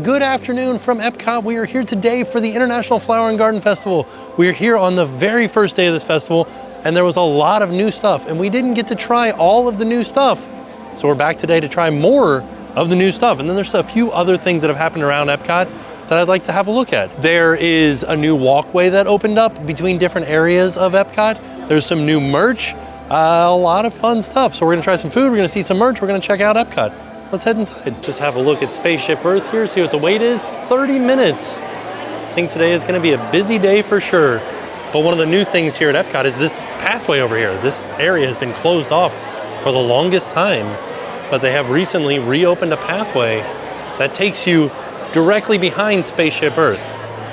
good afternoon from Epcot. We are here today for the International Flower and Garden Festival. We are here on the very first day of this festival, and there was a lot of new stuff, and we didn't get to try all of the new stuff. So we're back today to try more of the new stuff. And then there's a few other things that have happened around Epcot that I'd like to have a look at. There is a new walkway that opened up between different areas of Epcot. There's some new merch, a lot of fun stuff. So we're gonna try some food, we're gonna see some merch, we're gonna check out Epcot. Let's head inside. Just have a look at Spaceship Earth here, see what the wait is. 30 minutes. I think today is gonna be a busy day for sure. But one of the new things here at Epcot is this pathway over here. This area has been closed off for the longest time, but they have recently reopened a pathway that takes you directly behind Spaceship Earth.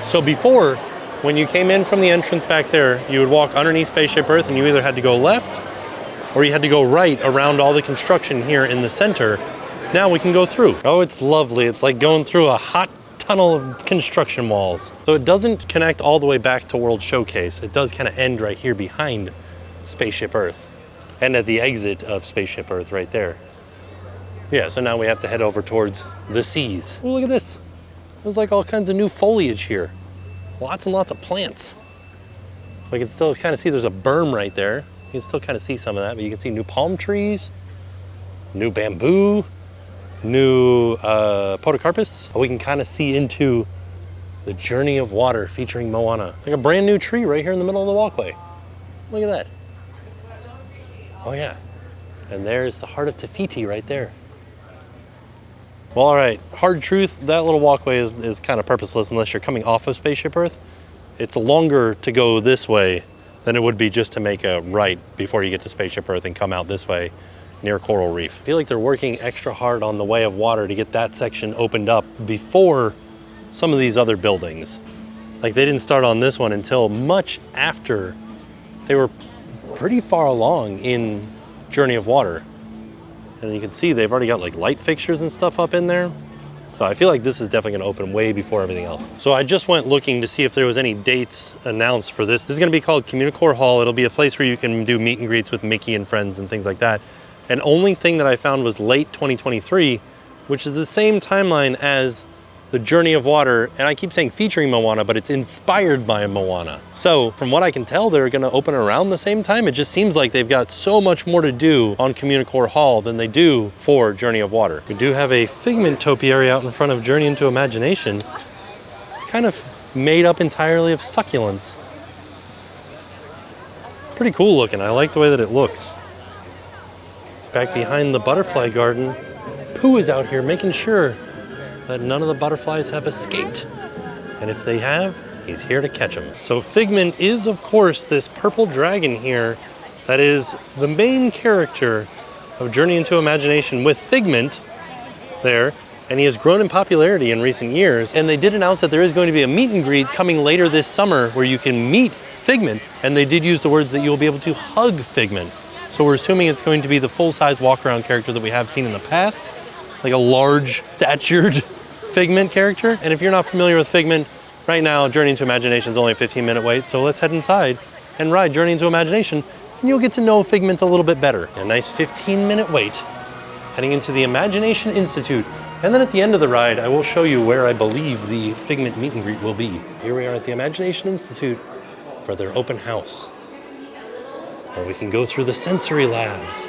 So before, when you came in from the entrance back there, you would walk underneath Spaceship Earth and you either had to go left or you had to go right around all the construction here in the center. Now we can go through. Oh, it's lovely. It's like going through a hot tunnel of construction walls. So it doesn't connect all the way back to World Showcase. It does kind of end right here behind Spaceship Earth and at the exit of Spaceship Earth right there. Yeah, so now we have to head over towards the seas. Oh, look at this. There's like all kinds of new foliage here. Lots and lots of plants. We can still kind of see there's a berm right there. You can still kind of see some of that, but you can see new palm trees, new bamboo, new podocarpus. We can kind of see into the Journey of Water featuring Moana. Like a brand new tree right here in the middle of the walkway. Look at that. Oh yeah. And there's the Heart of Te-Fiti right there. Well, all right, hard truth, that little walkway is kind of purposeless unless you're coming off of Spaceship Earth. It's longer to go this way than it would be just to make a right before you get to Spaceship Earth and come out this way near Coral Reef. I feel like they're working extra hard on the Way of Water to get that section opened up before some of these other buildings. Like they didn't start on this one until much after they were pretty far along in Journey of Water. And you can see they've already got like light fixtures and stuff up in there. So I feel like this is definitely gonna open way before everything else. So I just went looking to see if there was any dates announced for this. This is gonna be called Communicore Hall. It'll be a place where you can do meet and greets with Mickey and friends and things like that. And only thing that I found was late 2023, which is the same timeline as the Journey of Water. And I keep saying featuring Moana, but it's inspired by Moana. So from what I can tell, they're gonna open around the same time. It just seems like they've got so much more to do on Communicore Hall than they do for Journey of Water. We do have a Figment topiary out in front of Journey into Imagination. It's kind of made up entirely of succulents. Pretty cool looking. I like the way that it looks. Back behind the butterfly garden, Pooh is out here making sure that none of the butterflies have escaped. And if they have, he's here to catch them. So Figment is, of course, this purple dragon here that is the main character of Journey into Imagination with Figment there. And he has grown in popularity in recent years. And they did announce that there is going to be a meet and greet coming later this summer where you can meet Figment. And they did use the words that you'll be able to hug Figment. So we're assuming it's going to be the full-size walk-around character that we have seen in the past, like a large statured Figment character. And if you're not familiar with Figment, right now Journey into Imagination is only a 15-minute wait, so let's head inside and ride Journey into Imagination, and you'll get to know Figment a little bit better. A nice 15-minute wait, heading into the Imagination Institute. And then at the end of the ride, I will show you where I believe the Figment meet and greet will be. Here we are at the Imagination Institute for their open house, where we can go through the sensory labs.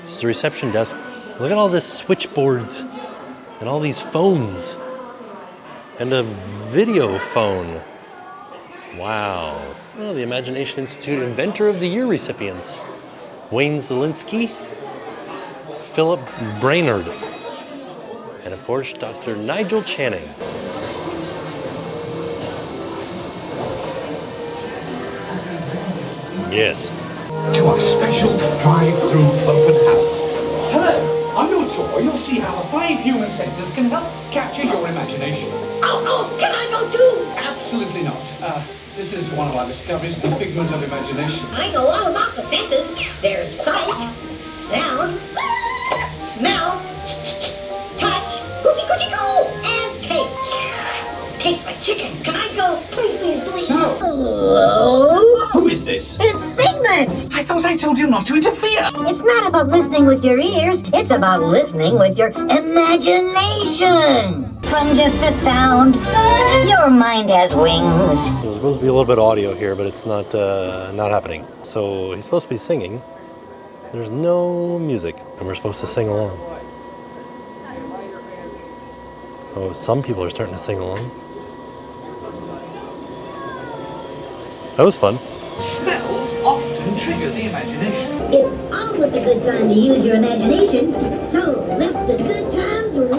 This is the reception desk. Look at all this switchboards and all these phones and a video phone. Wow. Oh, the Imagination Institute Inventor of the Year recipients. Wayne Zielinski, Philip Brainerd, and of course, Dr. Nigel Channing. Yes. To our special drive-through open house. Hello! On your tour, you'll see how the 5 human senses can help capture your imagination. Oh, can I go too? Absolutely not. This is one of our discoveries, the Figment of Imagination. I know all about the senses. There's sight, sound, smell, touch, coochie-coochie-coo, and taste. Tastes like chicken. Can I go? Please, please, please. No. Hello? Who is this? It's Figment! Figment! I thought I told you not to interfere. It's not about listening with your ears, it's about listening with your imagination. From just a sound, your mind has wings. There's supposed to be a little bit of audio here, but it's not happening. So he's supposed to be singing. There's no music, and we're supposed to sing along. Oh, some people are starting to sing along. That was fun. Smells often trigger the imagination. It's always a good time to use your imagination, so let the good times roll.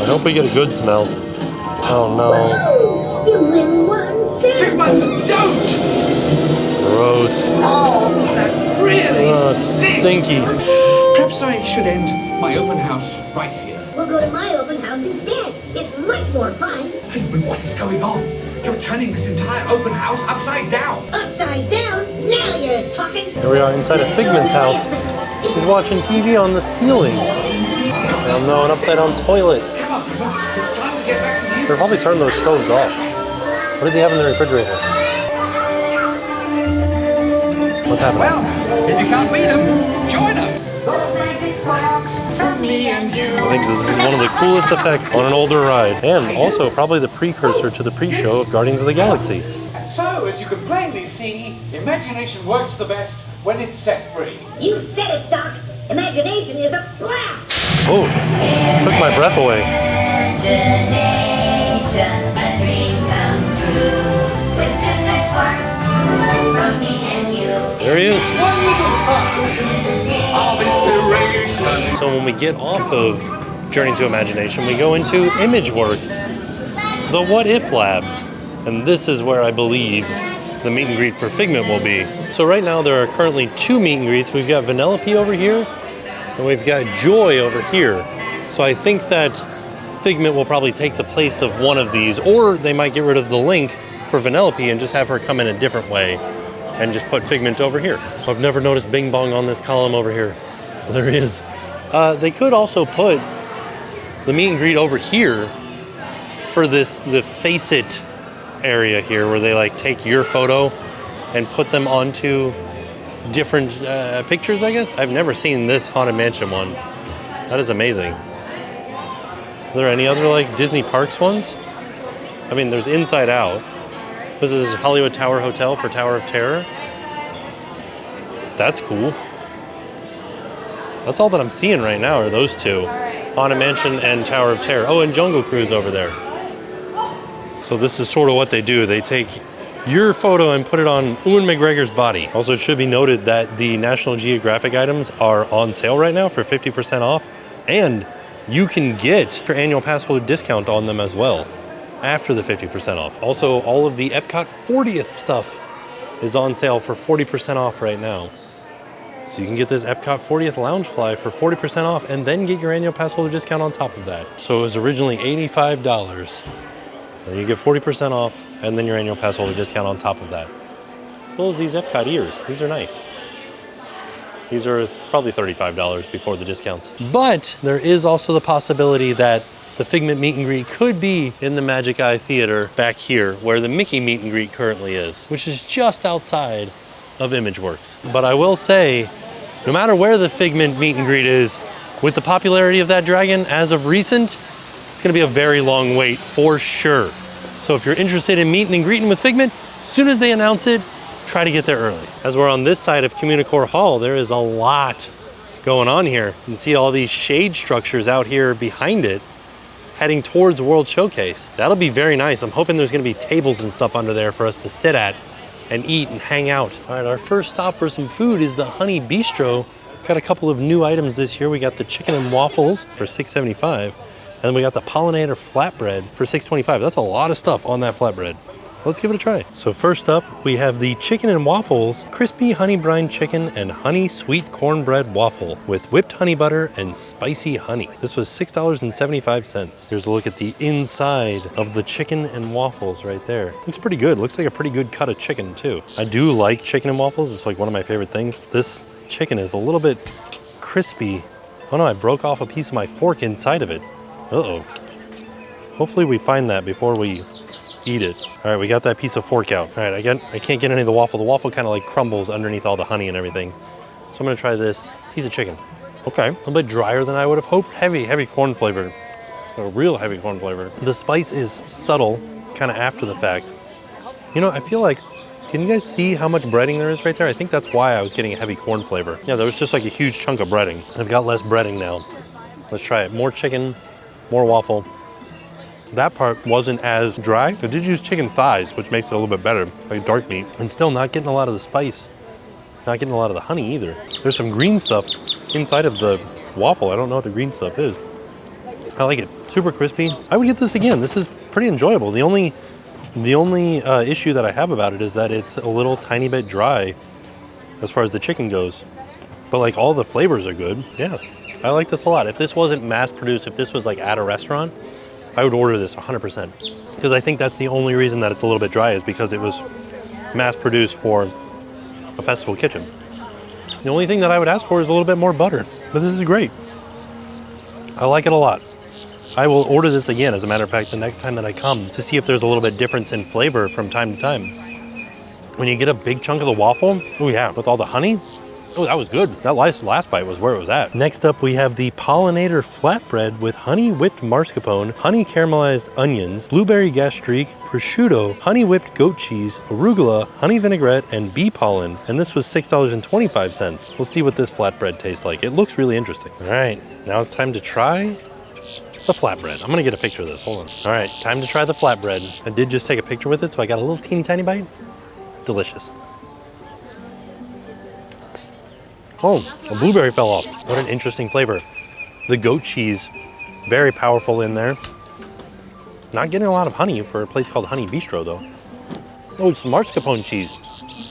I hope we get a good smell. Oh no. You win one cent. Figment, don't! Gross. Oh, that really Oh, stinks. stinky. Perhaps I should end my open house right here. We'll go to my open house instead. It's much more fun. Figment, what is going on? You're turning this entire open house upside down. Upside down? Now you're talking. Here we are inside of Figment's house. He's watching TV on the ceiling. Oh no, an upside down toilet. Come on, Figment. It's time to get back to the They'll probably turn those stoves off. What does he have in the refrigerator? What's happening? Well, if you can't beat them, join them. For me and you. I think this is one of the coolest effects on an older ride, and also probably the precursor to the pre-show of Guardians of the Galaxy. And so, as you can plainly see, imagination works the best when it's set free. You said it, Doc. Imagination is a blast. Oh, took my breath away. Imagination, a dream come true. With just that spark from me and you. There he is. One little spark of inspiration. So when we get off of Journey to Imagination, we go into ImageWorks, the What If Labs. And this is where I believe the meet and greet for Figment will be. So right now there are currently 2 meet and greets. We've got Vanellope over here, and we've got Joy over here. So I think that Figment will probably take the place of one of these, or they might get rid of the link for Vanellope and just have her come in a different way and just put Figment over here. I've never noticed Bing Bong on this column over here. There he is. They could also put the meet and greet over here for the Face It area here, where they like take your photo and put them onto different pictures, I guess. I've never seen this Haunted Mansion one. That is amazing. Are there any other like Disney Parks ones? I mean, there's Inside Out. This is Hollywood Tower Hotel for Tower of Terror. That's cool. That's all that I'm seeing right now are those 2. Haunted Mansion and Tower of Terror. Oh, and Jungle Cruise over there. So this is sort of what they do. They take your photo and put it on Ewan McGregor's body. Also, it should be noted that the National Geographic items are on sale right now for 50% off. And you can get your annual pass holder discount on them as well after the 50% off. Also, all of the Epcot 40th stuff is on sale for 40% off right now. So you can get this Epcot 40th Loungefly for 40% off and then get your annual pass holder discount on top of that. So it was originally $85. And you get 40% off and then your annual pass holder discount on top of that. As well as these Epcot ears. These are nice. These are probably $35 before the discounts. But there is also the possibility that the Figment meet and greet could be in the Magic Eye Theater back here where the Mickey meet and greet currently is, which is just outside of ImageWorks. But I will say, no matter where the Figment meet and greet is, with the popularity of that dragon as of recent, it's gonna be a very long wait for sure. So if you're interested in meeting and greeting with Figment, as soon as they announce it, try to get there early. As we're on this side of Communicore Hall, there is a lot going on here. You can see all these shade structures out here behind it, heading towards World Showcase. That'll be very nice. I'm hoping there's gonna be tables and stuff under there for us to sit at and eat and hang out. All right, our first stop for some food is the Honey Bistro. Got a couple of new items this year. We got the chicken and waffles for $6.75, and then we got the pollinator flatbread for $6.25. That's a lot of stuff on that flatbread. Let's give it a try. So first up, we have the chicken and waffles, crispy honey brine chicken and honey sweet cornbread waffle with whipped honey butter and spicy honey. This was $6.75. Here's a look at the inside of the chicken and waffles right there. Looks pretty good. Looks like a pretty good cut of chicken too. I do like chicken and waffles. It's like one of my favorite things. This chicken is a little bit crispy. Oh no, I broke off a piece of my fork inside of it. Uh-oh. Hopefully we find that before we eat it. All right, we got that piece of fork out. All right, I can't get any of the waffle. The waffle kind of like crumbles underneath all the honey and everything. So I'm gonna try this piece of chicken. Okay, a little bit drier than I would have hoped. Heavy corn flavor. A real heavy corn flavor. The spice is subtle, kind of after the fact. You know, I feel like, can you guys see how much breading there is right there? I think that's why I was getting a heavy corn flavor. Yeah, there was just like a huge chunk of breading. I've got less breading now. Let's try it. More chicken, more waffle. That part wasn't as dry. I did use chicken thighs, which makes it a little bit better, like dark meat. And still not getting a lot of the spice. Not getting a lot of the honey either. There's some green stuff inside of the waffle. I don't know what the green stuff is. I like it. Super crispy. I would get this again. This is pretty enjoyable. The only issue that I have about it is that it's a little tiny bit dry as far as the chicken goes. But like all the flavors are good. Yeah, I like this a lot. If this wasn't mass produced, if this was like at a restaurant, I would order this 100%. Because I think that's the only reason that it's a little bit dry is because it was mass produced for a festival kitchen. The only thing that I would ask for is a little bit more butter. But this is great. I like it a lot. I will order this again, as a matter of fact, the next time that I come to see if there's a little bit difference in flavor from time to time. When you get a big chunk of the waffle, oh yeah, with all the honey, oh, that was good. That last bite was where it was at. Next up, we have the pollinator flatbread with honey whipped mascarpone, honey caramelized onions, blueberry gastrique, prosciutto, honey whipped goat cheese, arugula, honey vinaigrette, and bee pollen. And this was $6.25. We'll see what this flatbread tastes like. It looks really interesting. All right, now it's time to try the flatbread. I'm gonna get a picture of this, hold on. All right, time to try the flatbread. I did just take a picture with it, so I got a little teeny tiny bite. Delicious. Oh, the blueberry fell off. What an interesting flavor. The goat cheese, very powerful in there. Not getting a lot of honey for a place called Honey Bistro though. Oh, it's mascarpone cheese.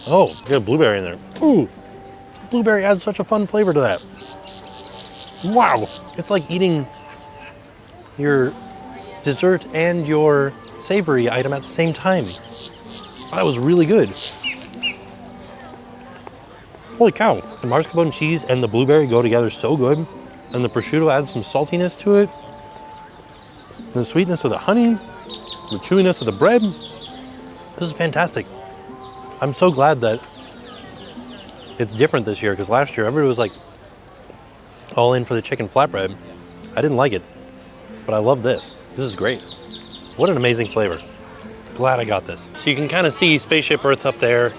Oh, got a blueberry in there. Ooh, blueberry adds such a fun flavor to that. Wow, it's like eating your dessert and your savory item at the same time. That was really good. Holy cow, the mascarpone cheese and the blueberry go together so good, and the prosciutto adds some saltiness to it, and the sweetness of the honey, the chewiness of the bread. This is fantastic. I'm so glad that it's different this year, because last year everybody was like all in for the chicken flatbread. I didn't like it, but I love this. This is great. What an amazing flavor. Glad I got this. So you can kind of see Spaceship Earth up there.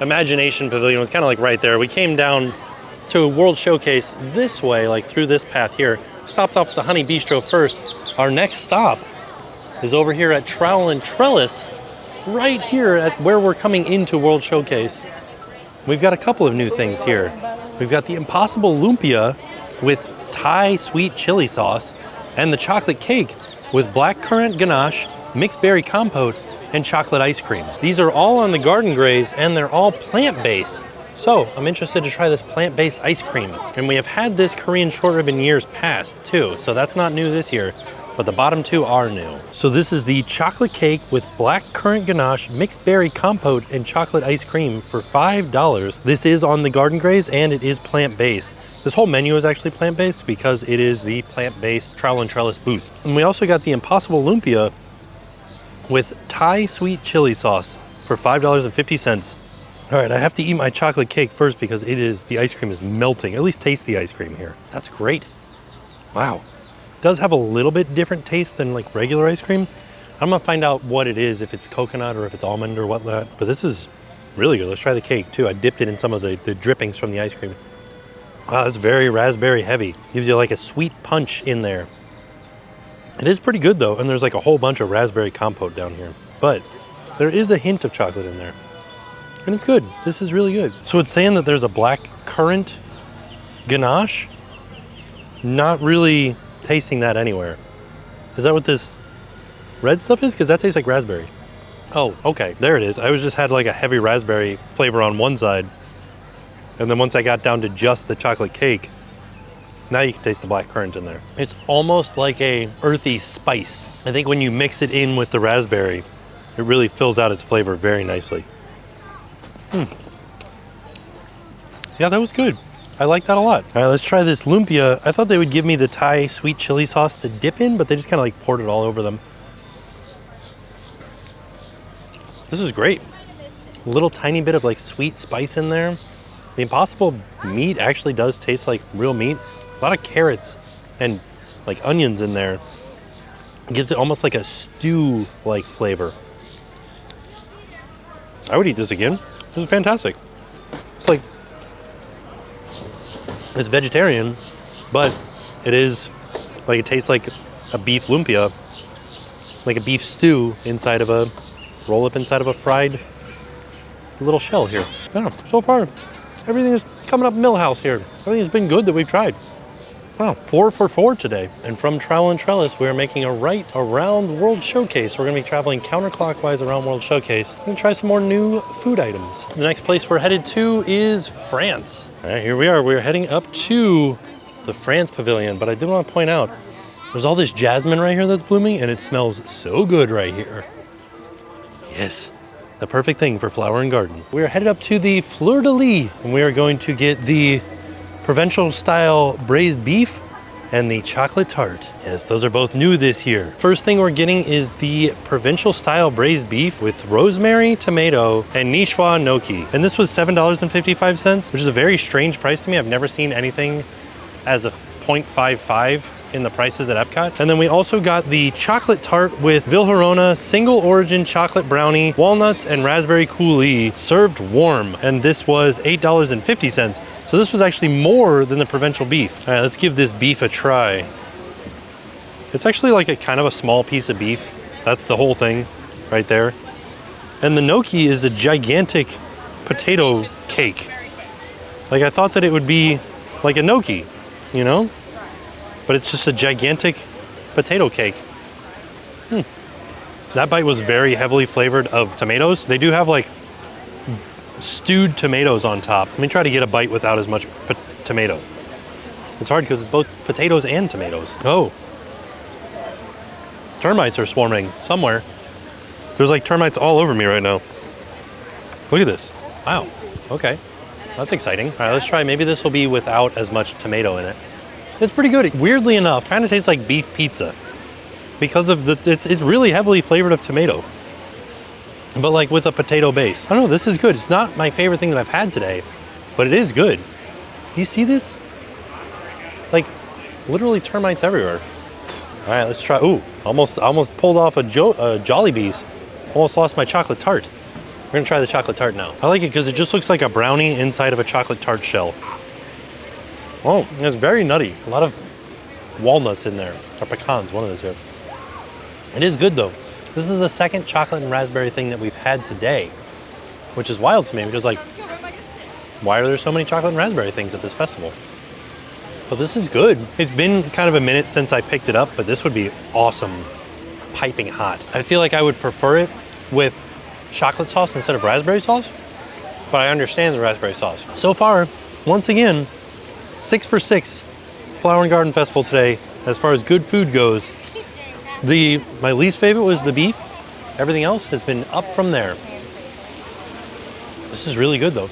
Imagination Pavilion was kind of like right there. We came down to World Showcase this way, like through this path here. Stopped off at the Honey Bistro first. Our next stop is over here at Trowel Trellis, right here at where we're coming into World Showcase. We've got a couple of new things here. We've got the Impossible Lumpia with Thai sweet chili sauce, and the chocolate cake with blackcurrant ganache, mixed berry compote, and chocolate ice cream. These are all on the Garden Graze, and they're all plant-based. So I'm interested to try this plant-based ice cream. And we have had this Korean short rib in years past too, so that's not new this year, but the bottom two are new. So this is the chocolate cake with blackcurrant ganache, mixed berry compote, and chocolate ice cream for $5. This is on the Garden Graze, and it is plant-based. This whole menu is actually plant-based because it is the plant-based Trowel Trellis booth. And we also got the Impossible Lumpia with Thai sweet chili sauce for $5.50. All right, I have to eat my chocolate cake first because the ice cream is melting. At least taste the ice cream here. That's great. Wow. It does have a little bit different taste than like regular ice cream. I'm gonna find out what it is, if it's coconut or if it's almond or whatnot. But this is really good. Let's try the cake too. I dipped it in some of the drippings from the ice cream. Wow, it's very raspberry heavy. Gives you like a sweet punch in there. It is pretty good though, and there's like a whole bunch of raspberry compote down here. But there is a hint of chocolate in there. And it's good. This is really good. So it's saying that there's a black currant ganache. Not really tasting that anywhere. Is that what this red stuff is? Because that tastes like raspberry. Oh, okay. There it is. I just had like a heavy raspberry flavor on one side. And then once I got down to just the chocolate cake, now you can taste the black currant in there. It's almost like a earthy spice. I think when you mix it in with the raspberry, it really fills out its flavor very nicely. Yeah, that was good. I like that a lot. All right, let's try this lumpia. I thought they would give me the Thai sweet chili sauce to dip in, but they just kind of like poured it all over them. This is great. A little tiny bit of like sweet spice in there. The Impossible meat actually does taste like real meat. A lot of carrots and like onions in there. It gives it almost like a stew-like flavor. I would eat this again. This is fantastic. It's like, it's vegetarian, but it is like, it tastes like a beef lumpia, like a beef stew inside of a, roll up inside of a fried little shell here. Yeah, so far, everything is coming up Millhouse here. Everything's been good that we've tried. Wow, 4 for 4 today. And from Trowel Trellis, we're making a right around World Showcase. We're gonna be traveling counterclockwise around World Showcase. We're gonna try some more new food items. The next place we're headed to is France. All right, here we are. We're heading up to the France Pavilion, but I did want to point out, there's all this jasmine right here that's blooming, and it smells so good right here. Yes, the perfect thing for flower and garden. We're headed up to the Fleur de Lis, and we are going to get the provincial style braised beef and the chocolate tart. Yes, those are both new this year. First thing we're getting is the provincial style braised beef with rosemary, tomato, and Niçoise gnocchi. And this was $7.55, which is a very strange price to me. I've never seen anything as a 0.55 in the prices at Epcot. And then we also got the chocolate tart with Villarona single origin chocolate brownie, walnuts, and raspberry coulis served warm. And this was $8.50. So this was actually more than the provincial beef. All right, let's give this beef a try. It's actually like a kind of a small piece of beef. That's the whole thing right there. And the gnocchi is a gigantic potato cake. Like, I thought that it would be like a gnocchi, you know? But it's just a gigantic potato cake. That bite was very heavily flavored of tomatoes. They do have like stewed tomatoes on top. Let me try to get a bite without as much tomato. It's hard because it's both potatoes and tomatoes. Oh. Termites are swarming somewhere. There's like termites all over me right now. Look at this. Wow. Okay. That's exciting. All right, let's try. Maybe this will be without as much tomato in it. It's pretty good. Weirdly enough, kind of tastes like beef pizza because of the, it's really heavily flavored of tomato, but like with a potato base. I don't know, this is good. It's not my favorite thing that I've had today, but it is good. Do you see this? Like literally termites everywhere. All right, let's try. Ooh, almost pulled off a Jollibee's. Almost lost my chocolate tart. We're gonna try the chocolate tart now. I like it because it just looks like a brownie inside of a chocolate tart shell. Oh, it's very nutty. A lot of walnuts in there, or pecans, one of those here. It is good though. This is the second chocolate and raspberry thing that we've had today, which is wild to me because like, why are there so many chocolate and raspberry things at this festival? But this is good. It's been kind of a minute since I picked it up, but this would be awesome, piping hot. I feel like I would prefer it with chocolate sauce instead of raspberry sauce, but I understand the raspberry sauce. So far, once again, 6 for 6 Flower and Garden Festival today as far as good food goes. My least favorite was the beef. Everything else has been up from there. This is really good though.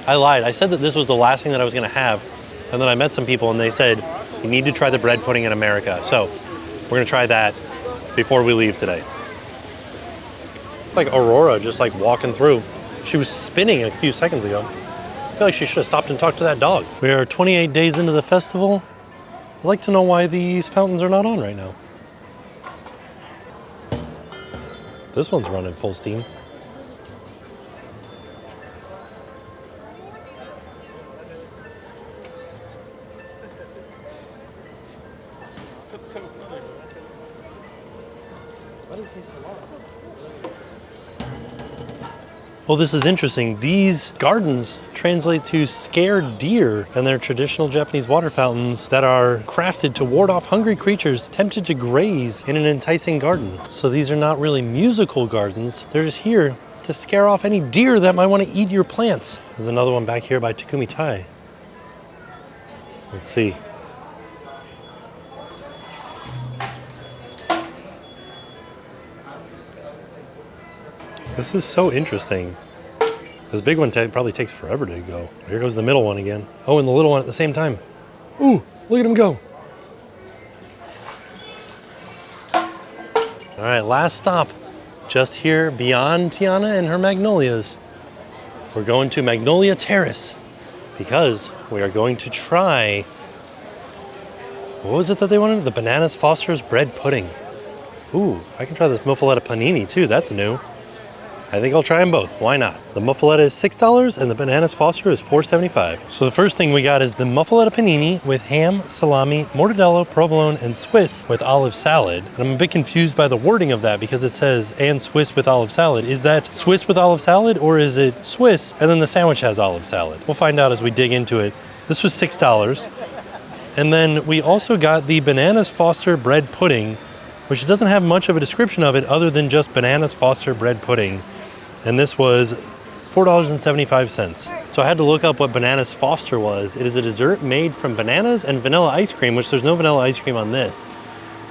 I lied. I said that this was the last thing that I was gonna have, and then I met some people and they said, you need to try the bread pudding in America. So we're gonna try that before we leave today. Like Aurora just like walking through. She was spinning a few seconds ago. I feel like she should have stopped and talked to that dog. We are 28 days into the festival. I'd like to know why these fountains are not on right now. This one's running full steam. That's so funny. Why does it take so long? Well, this is interesting. These gardens translate to scared deer, and they're traditional Japanese water fountains that are crafted to ward off hungry creatures tempted to graze in an enticing garden. So these are not really musical gardens. They're just here to scare off any deer that might want to eat your plants. There's another one back here by Takumi Tai. Let's see. This is so interesting. This big one probably takes forever to go. Here goes the middle one again. Oh, and the little one at the same time. Ooh, look at him go. All right, last stop. just here beyond Tiana and her magnolias. We're going to Magnolia Terrace because we are going to try, what was it that they wanted? The Bananas Foster's bread pudding. Ooh, I can try this muffaletta panini too, that's new. I think I'll try them both, why not? The muffaletta is $6 and the Bananas Foster is $4.75. So the first thing we got is the muffaletta panini with ham, salami, mortadella, provolone, and Swiss with olive salad. And I'm a bit confused by the wording of that because it says, and Swiss with olive salad. Is that Swiss with olive salad or is it Swiss and then the sandwich has olive salad? We'll find out as we dig into it. This was $6. And then we also got the Bananas Foster bread pudding, which doesn't have much of a description of it other than just Bananas Foster bread pudding. And this was $4.75. So I had to look up what Bananas Foster was. It is a dessert made from bananas and vanilla ice cream, which there's no vanilla ice cream on this,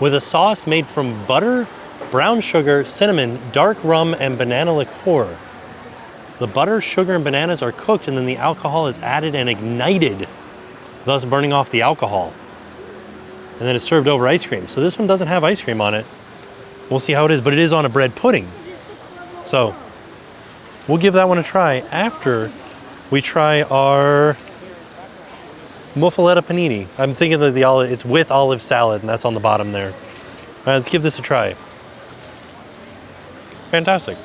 with a sauce made from butter, brown sugar, cinnamon, dark rum, and banana liqueur. The butter, sugar, and bananas are cooked and then the alcohol is added and ignited, thus burning off the alcohol. And then it's served over ice cream. So this one doesn't have ice cream on it. We'll see how it is, but it is on a bread pudding. So we'll give that one a try after we try our muffaletta panini. I'm thinking that it's with olive salad and that's on the bottom there. All right, let's give this a try. Fantastic.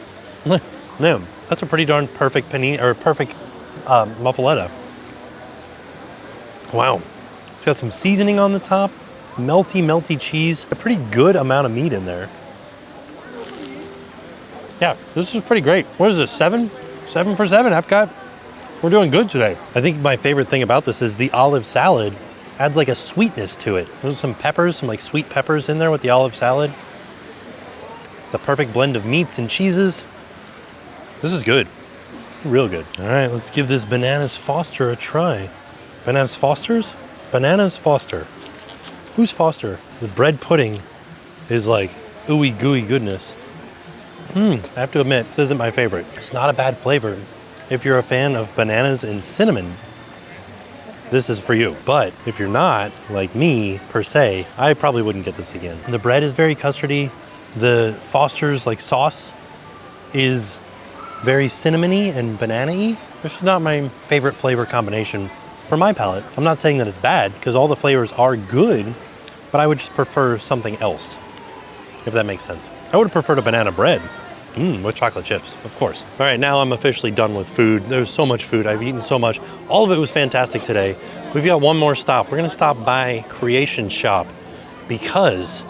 Yeah, that's a pretty darn perfect panini, or perfect muffaletta. Wow. It's got some seasoning on the top, melty cheese, a pretty good amount of meat in there. Yeah, this is pretty great. What is this, 7? 7 for 7, Epcot. We're doing good today. I think my favorite thing about this is the olive salad adds like a sweetness to it. There's some peppers, some like sweet peppers in there with the olive salad. The perfect blend of meats and cheeses. This is good, real good. All right, let's give this Bananas Foster a try. Bananas Foster's? Bananas Foster. Who's Foster? The bread pudding is like ooey gooey goodness. I have to admit, this isn't my favorite. It's not a bad flavor. If you're a fan of bananas and cinnamon, this is for you. But if you're not, like me, per se, I probably wouldn't get this again. The bread is very custardy. The Foster's like sauce is very cinnamony and banana-y. This is not my favorite flavor combination for my palate. I'm not saying that it's bad, because all the flavors are good, but I would just prefer something else, if that makes sense. I would have preferred a banana bread. With chocolate chips, of course. All right, now I'm officially done with food. There's so much food, I've eaten so much. All of it was fantastic today. We've got one more stop. We're gonna stop by Creation Shop because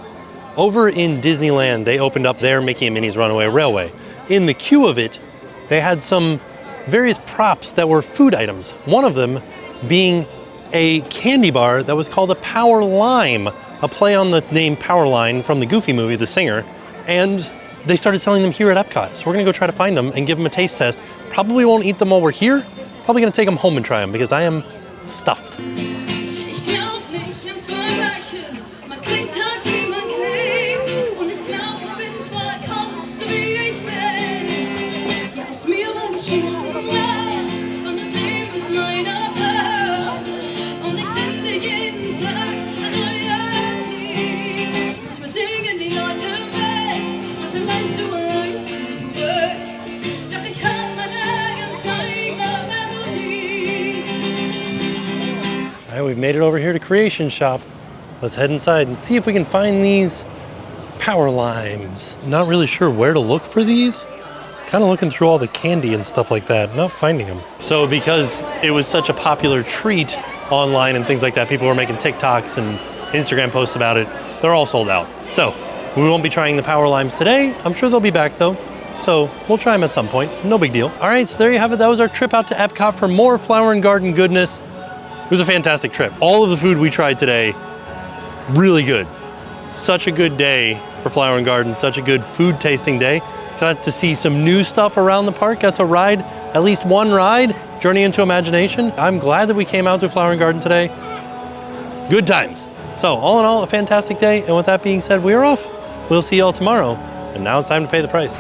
over in Disneyland, they opened up their Mickey and Minnie's Runaway Railway. In the queue of it, they had some various props that were food items. One of them being a candy bar that was called a Power Lime, a play on the name Powerline from the Goofy movie, The Singer, and they started selling them here at Epcot. So we're gonna go try to find them and give them a taste test. Probably won't eat them while we're here. Probably gonna take them home and try them because I am stuffed. We've made it over here to Creation Shop. Let's head inside and see if we can find these Power Limes. Not really sure where to look for these. Kind of looking through all the candy and stuff like that, not finding them. So because it was such a popular treat online and things like that, people were making TikToks and Instagram posts about it. They're all sold out. So we won't be trying the Power Limes today. I'm sure they'll be back though. So we'll try them at some point, no big deal. All right, so there you have it. That was our trip out to Epcot for more Flower and Garden goodness. It was a fantastic trip. All of the food we tried today, really good. Such a good day for Flower and Garden, such a good food tasting day. Got to see some new stuff around the park, got to ride at least one ride, Journey into Imagination. I'm glad that we came out to Flower and Garden today. Good times. So all in all, a fantastic day. And with that being said, we are off. We'll see y'all tomorrow. And now it's time to pay the price.